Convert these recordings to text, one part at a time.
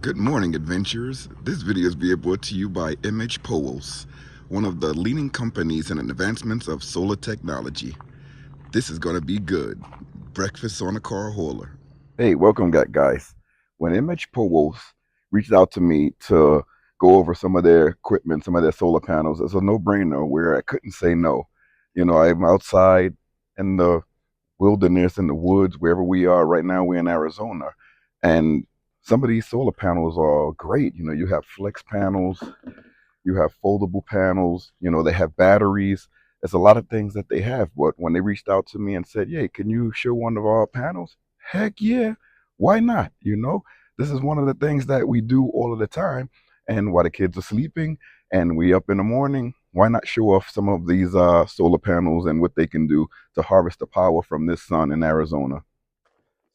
Good morning, adventurers. This video is being brought to you by MHPOWOS, one of the leading companies in advancements of solar technology. This is going to be good. Breakfast on a car hauler. Hey, welcome back, guys. When MHPOWOS reached out to me to go over some of their equipment, some of their solar panels, it's a no-brainer where I couldn't say no. You know, I'm outside in the wilderness, in the woods, wherever we are right now. We're in Arizona, and some of these solar panels are great. You know, you have flex panels, you have foldable panels, you know, they have batteries. There's a lot of things that they have. But when they reached out to me and said, "Yeah, can you show one of our panels?" Heck yeah, why not? You know, this is one of the things that we do all of the time. And while the kids are sleeping and we up in the morning, why not show off some of these solar panels and what they can do to harvest the power from this sun in Arizona?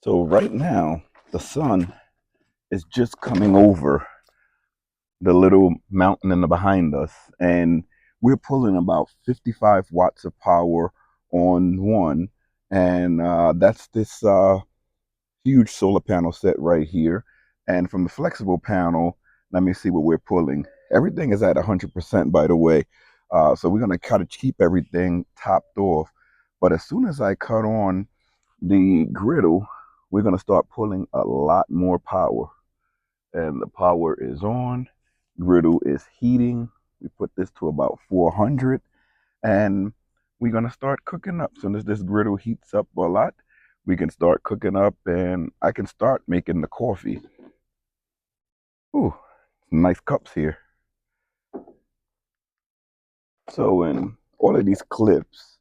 So right now, the sun is just coming over the little mountain in the behind us, and we're pulling about 55 watts of power on one, and that's this huge solar panel set right here. And from the flexible panel, let me see what we're pulling. Everything is at 100%, by the way, so we're going to kind of keep everything topped off. But as soon as I cut on the griddle, we're going to start pulling a lot more power. And the power is on. Griddle is heating. We put this to about 400, and we're going to start cooking up. As soon as this griddle heats up a lot, we can start cooking up, and I can start making the coffee. Ooh, nice cups here. So in all of these clips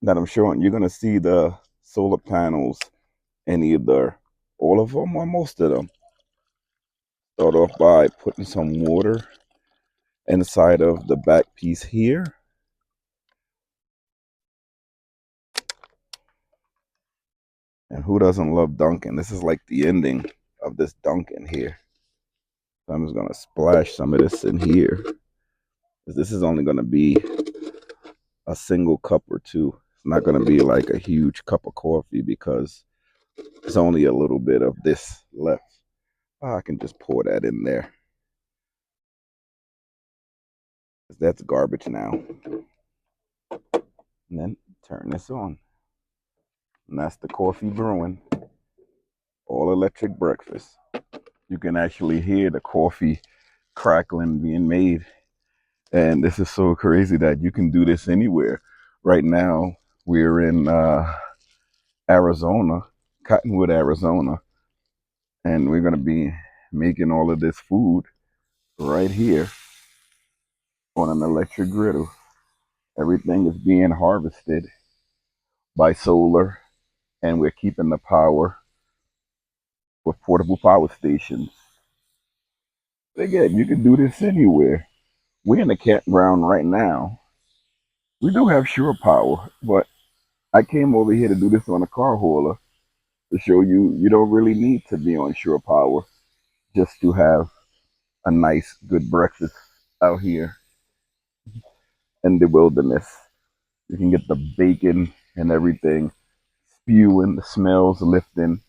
that I'm showing, you're going to see the solar panels in either all of them or most of them. Start off by putting some water inside of the back piece here. And who doesn't love dunking? This is like the ending of this dunking here. So I'm just going to splash some of this in here. This is only going to be a single cup or two. It's not going to be like a huge cup of coffee because there's only a little bit of this left. I can just pour that in there. That's garbage now. And then turn this on. And that's the coffee brewing. All electric breakfast. You can actually hear the coffee crackling being made. And this is so crazy that you can do this anywhere. Right now, we're in Arizona, Cottonwood, Arizona. And we're going to be making all of this food right here on an electric griddle. Everything is being harvested by solar, and we're keeping the power with portable power stations. Again, you can do this anywhere. We're in the campground right now. We do have shore power, but I came over here to do this on a car hauler to show you you don't really need to be on shore power just to have a nice, good breakfast out here in the wilderness. You can get the bacon and everything spewing, the smells lifting,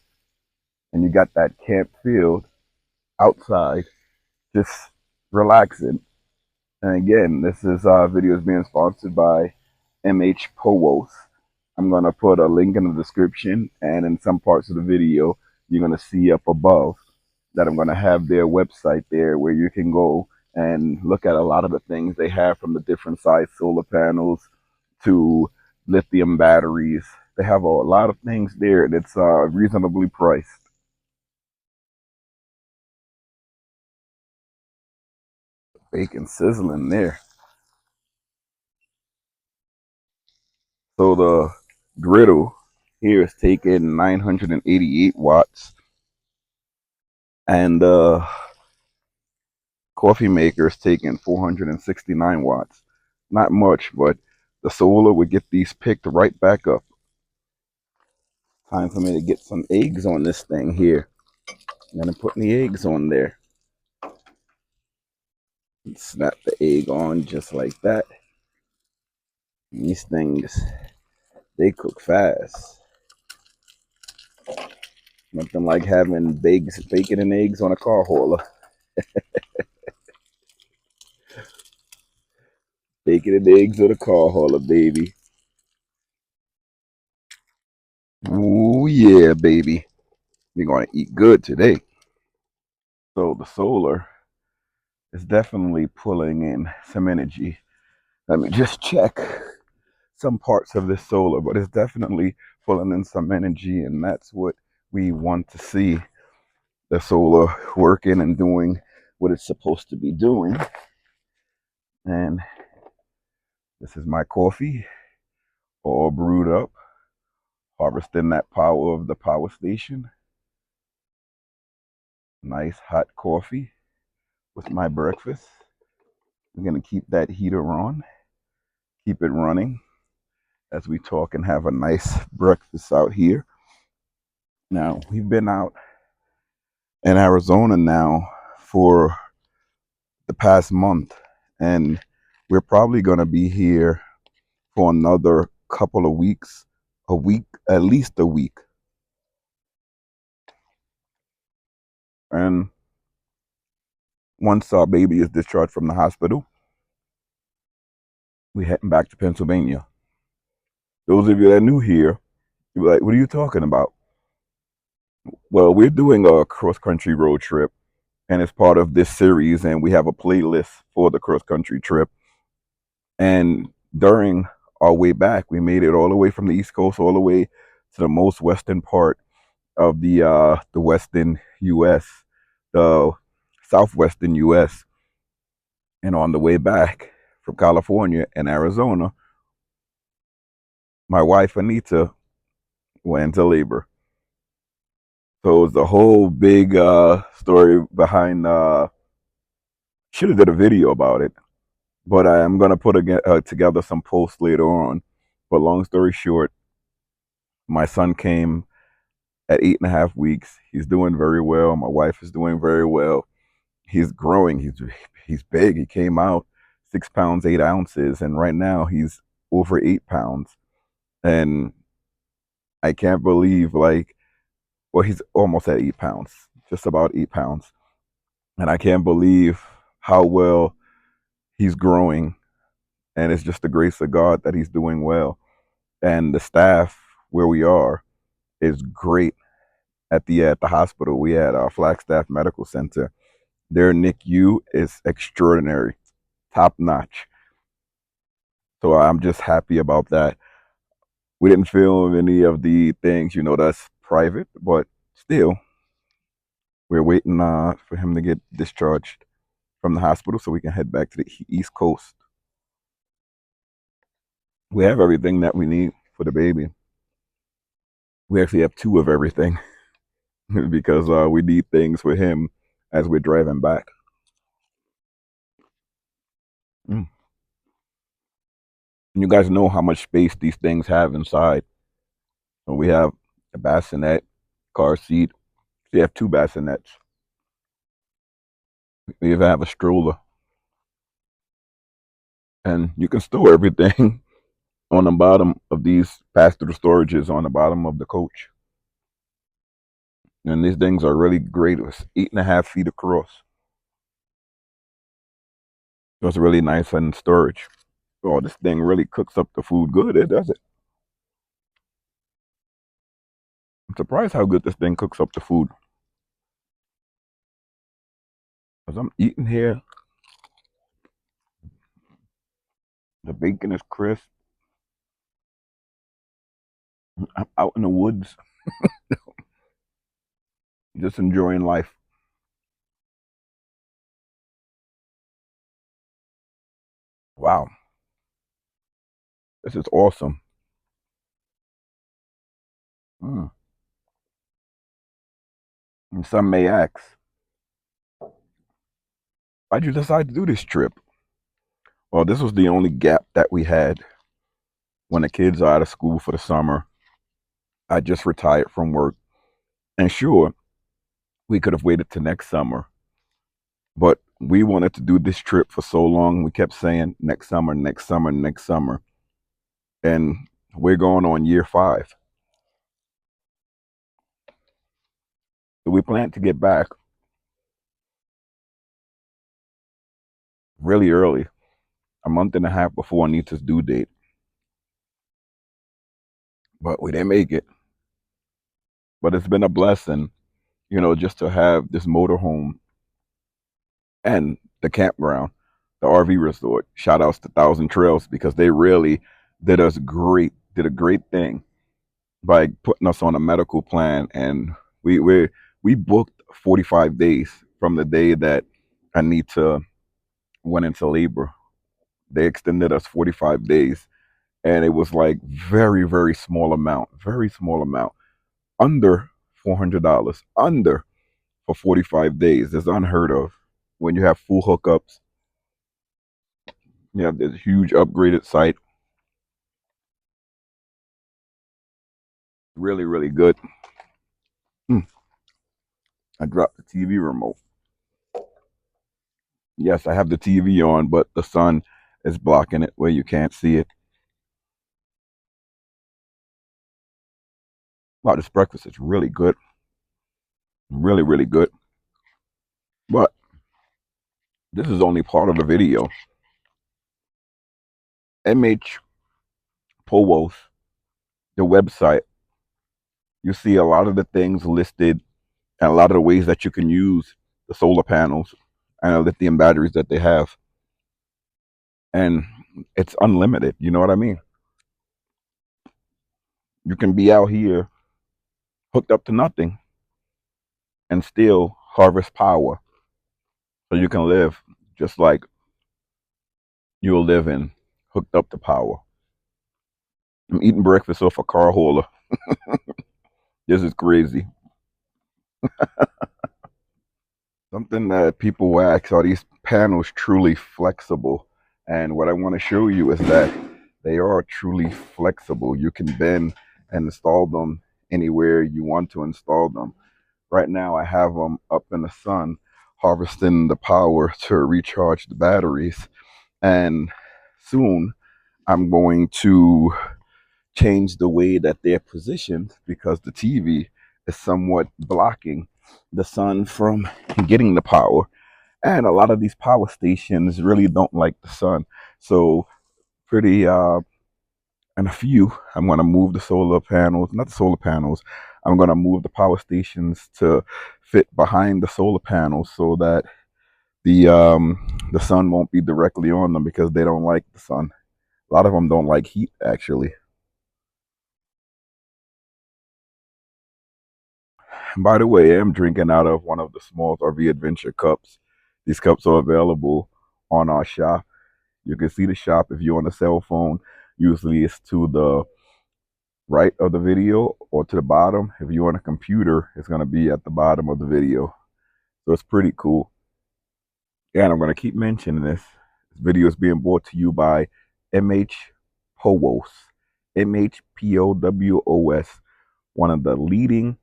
and you got that camp field outside just relaxing. And again, this is video is being sponsored by MHPOWOS. I'm going to put a link in the description, and in some parts of the video, you're going to see up above that I'm going to have their website there where you can go and look at a lot of the things they have, from the different size solar panels to lithium batteries. They have a lot of things there that's reasonably priced. Bacon sizzling there. So the griddle here is taking 988 watts, and the coffee maker is taking 469 watts. Not much, but the solar would get these picked right back up. Time for me to get some eggs on this thing here. And then I'm putting the eggs on there. Snap the egg on just like that. And these things, they cook fast. Nothing like having bacon and eggs on a car hauler. Bacon and eggs on a car hauler, baby. Ooh, yeah, baby. We're going to eat good today. So the solar is definitely pulling in some energy. Let me just check some parts of this solar, but it's definitely pulling in some energy, and that's what we want to see. The solar working and doing what it's supposed to be doing. And this is my coffee, all brewed up, harvesting that power of the power station. Nice hot coffee with my breakfast. I'm gonna keep that heater on, keep it running as we talk and have a nice breakfast out here. Now, we've been out in Arizona now for the past month, and we're probably gonna be here for another couple of weeks, a week, at least a week. And once our baby is discharged from the hospital, we're heading back to Pennsylvania. Those of you that are new here, you're like, what are you talking about? Well, we're doing a cross-country road trip, and it's part of this series, and we have a playlist for the cross-country trip. And during our way back, we made it all the way from the East Coast all the way to the most western part of the western U.S., the southwestern U.S. And on the way back from California and Arizona, my wife Anita went into labor. So it's a whole big story behind. Should have did a video about it, but I'm gonna put together some posts later on. But long story short, my son came at 8.5 weeks. He's doing very well. My wife is doing very well. He's growing. He's big. He came out 6 pounds 8 ounces, and right now he's over 8 pounds. And I can't believe, like, well, he's almost at 8 pounds, just about 8 pounds. And I can't believe how well he's growing. And it's just the grace of God that he's doing well. And the staff where we are is great. At the hospital, we had our Flagstaff Medical Center. Their NICU is extraordinary, top notch. So I'm just happy about that. We didn't film any of the things, that's private, but still, we're waiting for him to get discharged from the hospital so we can head back to the East Coast. We have everything that we need for the baby. We actually have two of everything because we need things for him as we're driving back. Mm. And you guys know how much space these things have inside. So we have a bassinet, car seat. We have two bassinets. We even have a stroller. And you can store everything on the bottom of these pass-through storages on the bottom of the coach. And these things are really great. It's 8.5 feet across. So it's really nice in storage. Oh, this thing really cooks up the food good. It does it. I'm surprised how good this thing cooks up the food. As I'm eating here, the bacon is crisp. I'm out in the woods, just enjoying life. Wow, this is awesome. Mm. And some may ask, why'd you decide to do this trip? Well, this was the only gap that we had when the kids are out of school for the summer. I just retired from work. And sure, we could have waited till next summer. But we wanted to do this trip for so long. We kept saying next summer, next summer, next summer. And we're going on year 5. So we plan to get back really early, a month and a half before Anita's due date. But we didn't make it. But it's been a blessing, you know, just to have this motorhome and the campground, the RV resort. Shout outs to Thousand Trails because they really did a great thing by putting us on a medical plan, and we booked 45 days from the day that Anita went into labor. They extended us 45 days, and it was like very very small amount, under $400, under, for 45 days. That's unheard of. When you have full hookups, you have this huge upgraded site. Really good. I dropped the TV remote. Yes, I have the TV on, but the sun is blocking it where you can't see it. Wow, this breakfast is really good. Really good. But this is only part of the video. MHPOWOS, the website, you see a lot of the things listed and a lot of the ways that you can use the solar panels and the lithium batteries that they have. And it's unlimited, you know what I mean? You can be out here hooked up to nothing and still harvest power. So you can live just like you'll live in, hooked up to power. I'm eating breakfast off a car hauler. This is crazy. Something that people ask, are these panels truly flexible? And what I want to show you is that they are truly flexible. You can bend and install them anywhere you want to install them. Right now I have them up in the sun, harvesting the power to recharge the batteries. And soon I'm going to change the way that they're positioned because the TV is somewhat blocking the sun from getting the power. And a lot of these power stations really don't like the sun. So in a few, I'm going to move the solar panels, not the solar panels, I'm going to move the power stations to fit behind the solar panels so that the sun won't be directly on them because they don't like the sun. A lot of them don't like heat, actually. By the way, I'm drinking out of one of the SmallsRV Adventure cups. These cups are available on our shop. You can see the shop if you're on a cell phone. Usually it's to the right of the video or to the bottom. If you're on a computer, it's going to be at the bottom of the video. So it's pretty cool. And I'm going to keep mentioning this. This video is being brought to you by MHPOWOS. MHPOWOS, one of the leading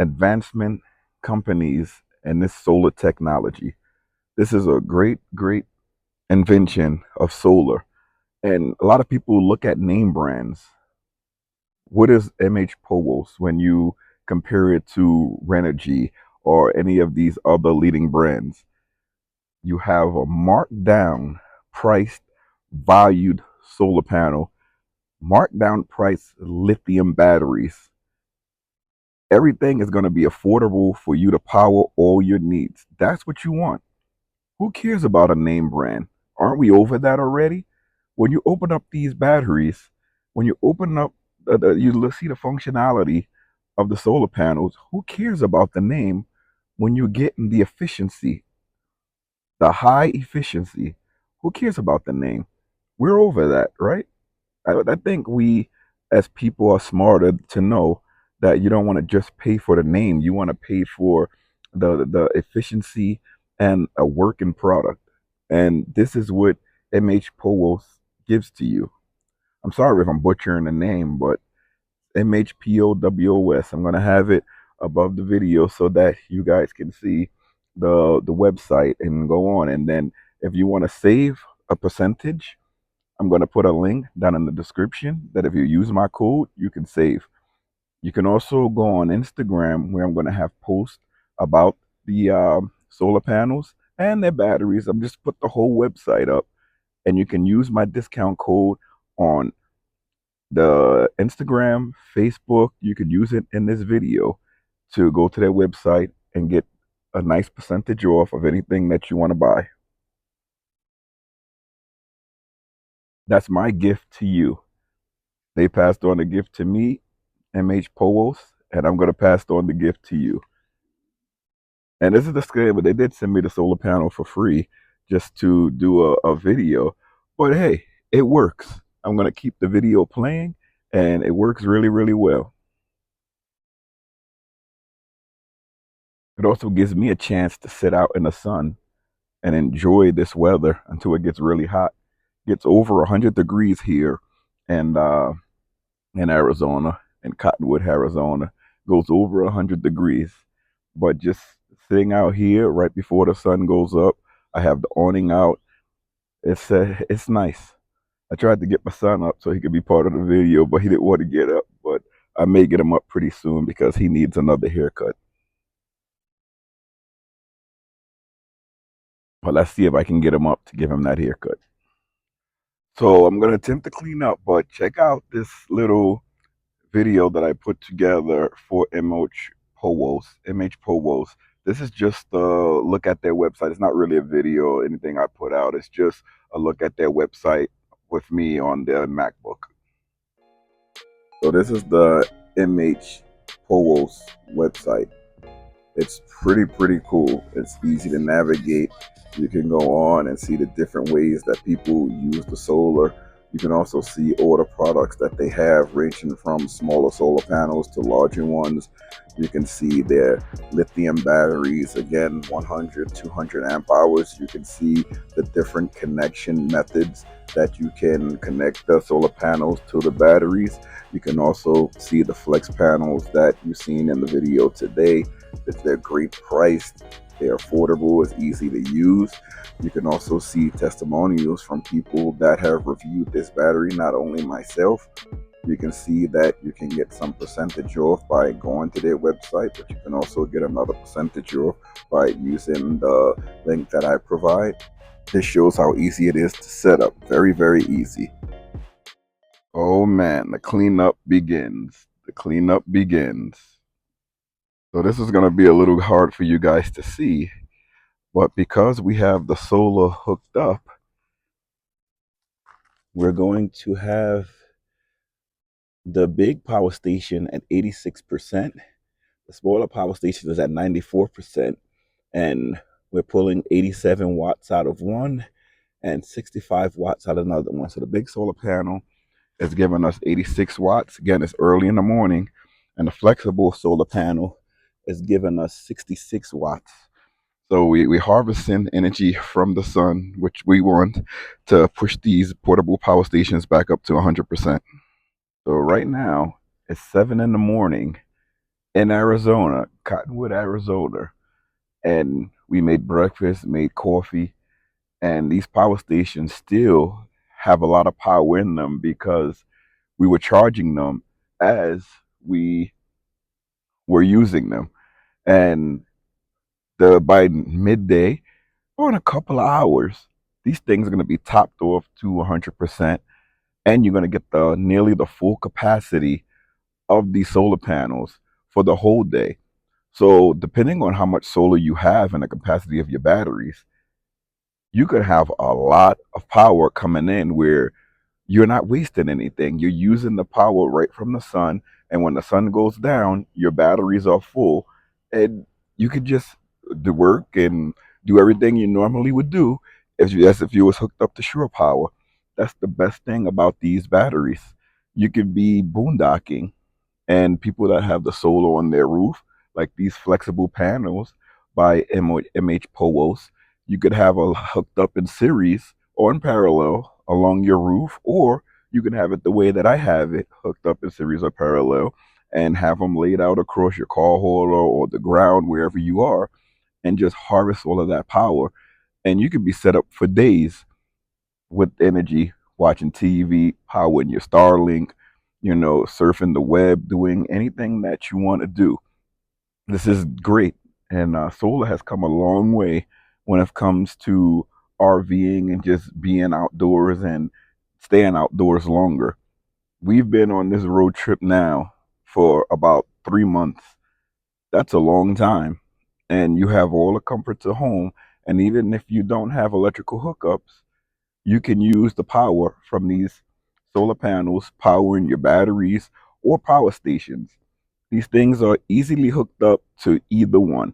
advancement companies in this solar technology. This is a great invention of solar. And a lot of people look at name brands. What is MHPOWOS when you compare it to Renogy or any of these other leading brands? You have a marked down, priced, valued solar panel, marked down price lithium batteries. Everything is going to be affordable for you to power all your needs. That's what you want. Who cares about a name brand? Aren't we over that already? When you open up these batteries, when you open up, you see the functionality of the solar panels. Who cares about the name when you're getting the efficiency, the high efficiency? Who cares about the name? We're over that, right? I think we as people are smarter to know that you don't want to just pay for the name. You want to pay for the efficiency and a working product. And this is what MHPOWOS gives to you. I'm sorry if I'm butchering the name, but MHPOWOS. I'm going to have it above the video so that you guys can see the website and go on. And then if you want to save a percentage, I'm going to put a link down in the description that if you use my code, you can save. You can also go on Instagram where I'm going to have posts about the solar panels and their batteries. I'm just put the whole website up, and you can use my discount code on the Instagram, Facebook. You could use it in this video to go to their website and get a nice percentage off of anything that you want to buy. That's my gift to you. They passed on the gift to me, MHPOWOS, and I'm going to pass on the gift to you. And this is the disclaimer. They did send me the solar panel for free just to do a video. But hey, it works. I'm going to keep the video playing, and it works really, really well. It also gives me a chance to sit out in the sun and enjoy this weather until it gets really hot. It gets over 100 degrees here and in Arizona, in Cottonwood, Arizona. Goes over 100 degrees. But just sitting out here right before the sun goes up, I have the awning out. It's nice. I tried to get my son up so he could be part of the video, but he didn't want to get up. But I may get him up pretty soon because he needs another haircut. But let's see if I can get him up to give him that haircut. So I'm going to attempt to clean up, but check out this little video that I put together for MHPOWOS. This is just a look at their website. It's not really a video or anything I put out. It's just a look at their website with me on their MacBook. So this is the MHPOWOS website. It's pretty cool. It's easy to navigate. You can go on and see the different ways that people use the solar. You can also see all the products that they have, ranging from smaller solar panels to larger ones. You can see their lithium batteries, again, 100, 200 amp hours. You can see the different connection methods that you can connect the solar panels to the batteries. You can also see the flex panels that you've seen in the video today. They're great priced, they're affordable, it's easy to use. You can also see testimonials from people that have reviewed this battery, not only myself. You can see that you can get some percentage off by going to their website, but you can also get another percentage off by using the link that I provide. This shows how easy it is to set up. Very easy. Oh man, the cleanup begins. The cleanup begins. So this is going to be a little hard for you guys to see, but because we have the solar hooked up, we're going to have the big power station at 86%. The smaller power station is at 94%, and we're pulling 87 watts out of one and 65 watts out of another one. So the big solar panel is giving us 86 watts. Again, it's early in the morning, and the flexible solar panel is giving us 66 watts. So we harvesting energy from the sun, which we want to push these portable power stations back up to 100%. So right now, it's 7 in the morning in Arizona, Cottonwood, Arizona. And we made breakfast, made coffee, and these power stations still have a lot of power in them because we were charging them as we were using them. And by midday, or in a couple of hours, these things are going to be topped off to 100%, and you're going to get nearly the full capacity of these solar panels for the whole day. So depending on how much solar you have and the capacity of your batteries, you could have a lot of power coming in where you're not wasting anything. You're using the power right from the sun, and when the sun goes down, your batteries are full, and you could just do work and do everything you normally would do as if you was hooked up to shore power. That's the best thing about these batteries. You could be boondocking, and people that have the solar on their roof, like these flexible panels by MHPOWOS, you could have a hooked up in series or in parallel along your roof, or you can have it the way that I have it, hooked up in series or parallel, and have them laid out across your car holder or the ground, wherever you are, and just harvest all of that power. And you could be set up for days with energy, watching TV, powering your Starlink, surfing the web, doing anything that you want to do. This is great. And solar has come a long way when it comes to RVing and just being outdoors and staying outdoors longer. We've been on this road trip now for about 3 months. That's a long time. And you have all the comforts of home. And even if you don't have electrical hookups, you can use the power from these solar panels powering your batteries or power stations. These things are easily hooked up to either one.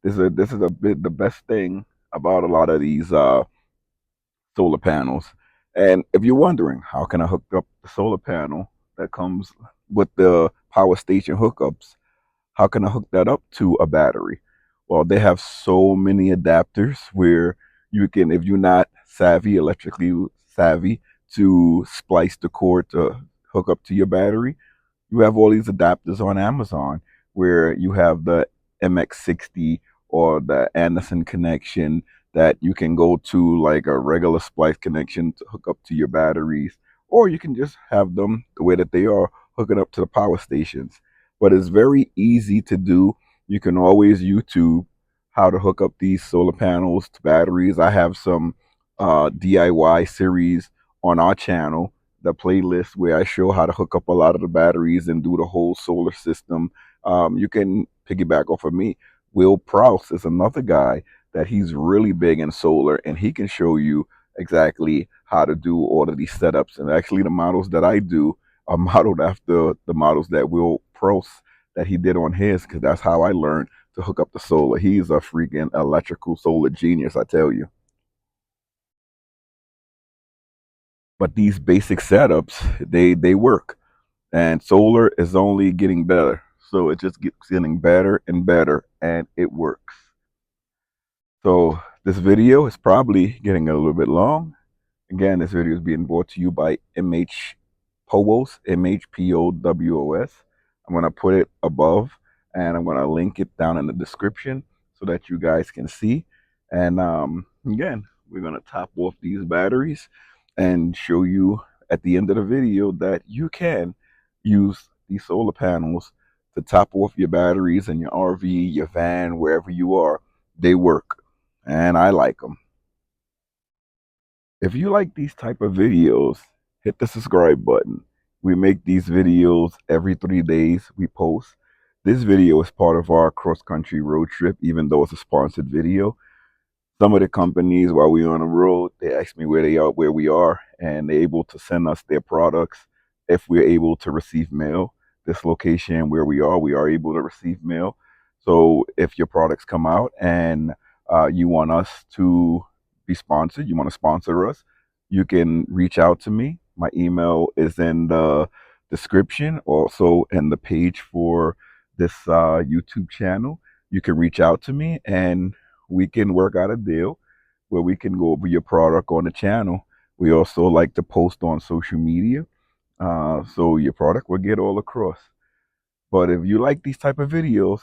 This is a bit the best thing about a lot of these solar panels. And if you're wondering how can I hook up the solar panel that comes with the power station hookups, how can I hook that up to a battery? Well, they have so many adapters where you can, if you're not savvy, electrically savvy, to splice the cord to hook up to your battery, you have all these adapters on Amazon where you have the MX60 or the Anderson connection that you can go to like a regular splice connection to hook up to your batteries, or you can just have them the way that they are hooking up to the power stations. But it's very easy to do. You can always YouTube how to hook up these solar panels to batteries. I have some DIY series on our channel, the playlist where I show how to hook up a lot of the batteries and do the whole solar system. You can piggyback off of me. Will Prouse is another guy that he's really big in solar, and he can show you exactly how to do all of these setups. And actually, the models that I do are modeled after the models that Will Prouse that he did on his, because that's how I learned to hook up the solar. He's a freaking electrical solar genius, I tell you. But these basic setups, they work, and solar is only getting better. So it just keeps getting better and better, and it works. So this video is probably getting a little bit long. Again, this video is being brought to you by MHPOWOS, MHPOWOS. I'm going to put it above, and I'm going to link it down in the description so that you guys can see. And again, we're going to top off these batteries and show you at the end of the video that you can use these solar panels to top off your batteries in your RV, your van, wherever you are. They work, and I like them. If you like these type of videos, hit the subscribe button. We make these videos every 3 days. We post. This video is part of our cross-country road trip, even though it's a sponsored video. Some of the companies, while we're on the road, they ask me where they are, where we are, and they're able to send us their products if we're able to receive mail. This location where we are able to receive mail. So if your products come out and you want us to be sponsored, you want to sponsor us, you can reach out to me. My email is in the description, also in the page for this YouTube channel. You can reach out to me and we can work out a deal where we can go over your product on the channel. We also like to post on social media, so your product will get all across. But if you like these type of videos,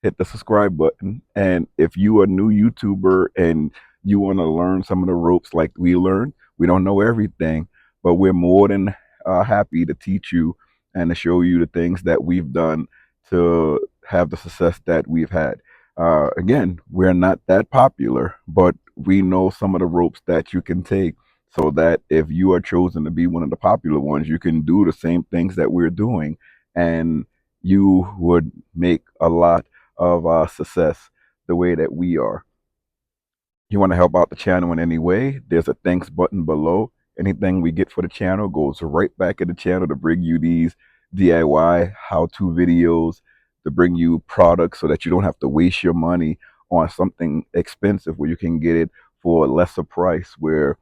hit the subscribe button. And if you are a new YouTuber and you want to learn some of the ropes like we learned, we don't know everything, but we're more than happy to teach you and to show you the things that we've done to have the success that we've had. Again, we're not that popular, but we know some of the ropes that you can take so that if you are chosen to be one of the popular ones, you can do the same things that we're doing, and you would make a lot of success the way that we are. You want to help out the channel in any way, there's a thanks button below. Anything we get for the channel goes right back at the channel to bring you these DIY how-to videos, to bring you products so that you don't have to waste your money on something expensive where you can get it for a lesser price, where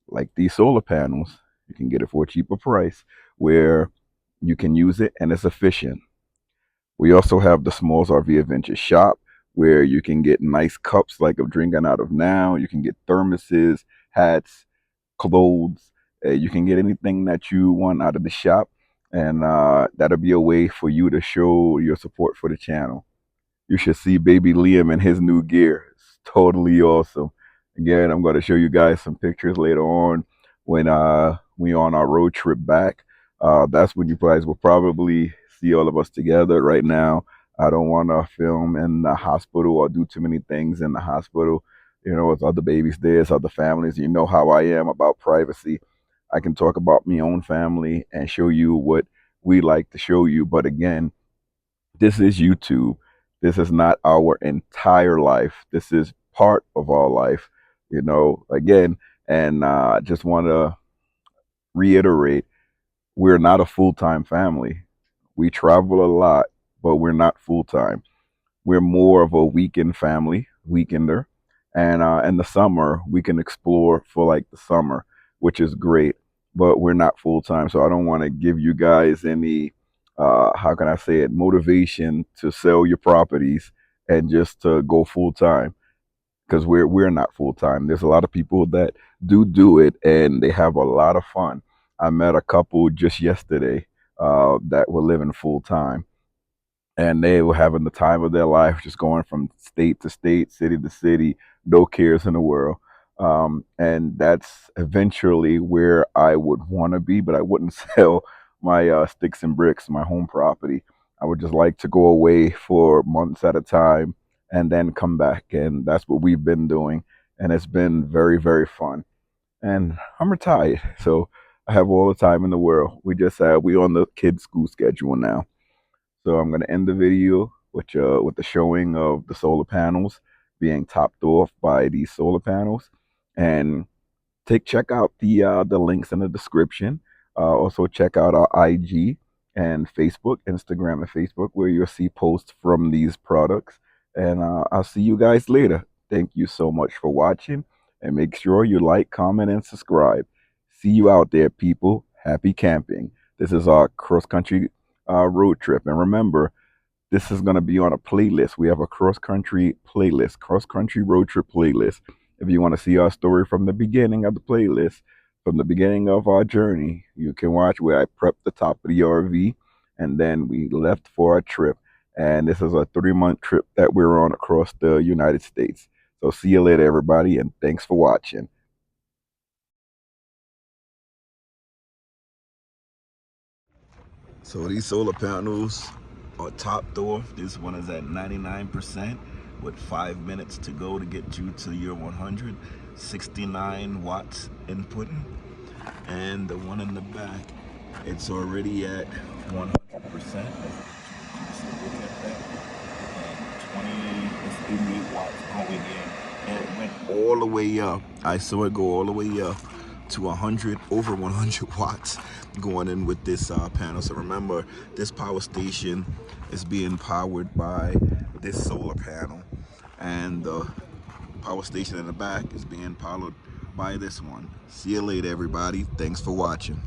like these solar panels, you can get it for a cheaper price where you can use it and it's efficient. We also have the SmallsRV Adventure Shop, where you can get nice cups like I'm drinking out of now. You can get thermoses, hats, clothes. You can get anything that you want out of the shop, and that'll be a way for you to show your support for the channel. You should see baby Liam in his new gear. It's totally awesome. Again, I'm going to show you guys some pictures later on when we on our road trip back. That's when you guys will probably see all of us together. Right now, I don't want to film in the hospital or do too many things in the hospital. You know, with other babies there, it's other families. You know how I am about privacy. I can talk about my own family and show you what we like to show you. But again, this is YouTube. This is not our entire life. This is part of our life, you know, again. And I just want to reiterate, we're not a full-time family. We travel a lot, but we're not full-time. We're more of a weekend family, weekender. And in the summer, we can explore for like the summer, which is great, but we're not full-time. So I don't want to give you guys any, how can I say it, motivation to sell your properties and just to go full-time, because we're not full-time. There's a lot of people that do it and they have a lot of fun. I met a couple just yesterday that were living full-time, and they were having the time of their life, just going from state to state, city to city, no cares in the world. And that's eventually where I would want to be, but I wouldn't sell my sticks and bricks, my home property. I would just like to go away for months at a time and then come back. And that's what we've been doing. And it's been very, very fun. And I'm retired, so I have all the time in the world. We on the kids' school schedule now. So I'm going to end the video with the showing of the solar panels being topped off by these solar panels, and check out the links in the description. Also check out our IG and Facebook, Instagram and Facebook, where you'll see posts from these products. And I'll see you guys later. Thank you so much for watching, and make sure you like, comment, and subscribe. See you out there, people. Happy camping. This is our cross-country road trip. And remember, this is going to be on a playlist. We have a cross-country playlist, cross-country road trip playlist. If you want to see our story from the beginning of the playlist, from the beginning of our journey, you can watch where I prepped the top of the RV, and then we left for our trip. And this is a 3-month trip that we're on across the United States. So see you later, everybody, and thanks for watching. So these solar panels are topped off. This one is at 99% with 5 minutes to go to get you to your 100. 69 watts inputting. And the one in the back, it's already at 100%. Look at that. And 88 watts going in. And it went all the way up. I saw it go all the way up to 100, over 100 watts going in with this panel. So remember, this power station is being powered by this solar panel, and the power station in the back is being powered by this one. See you later, everybody. Thanks for watching.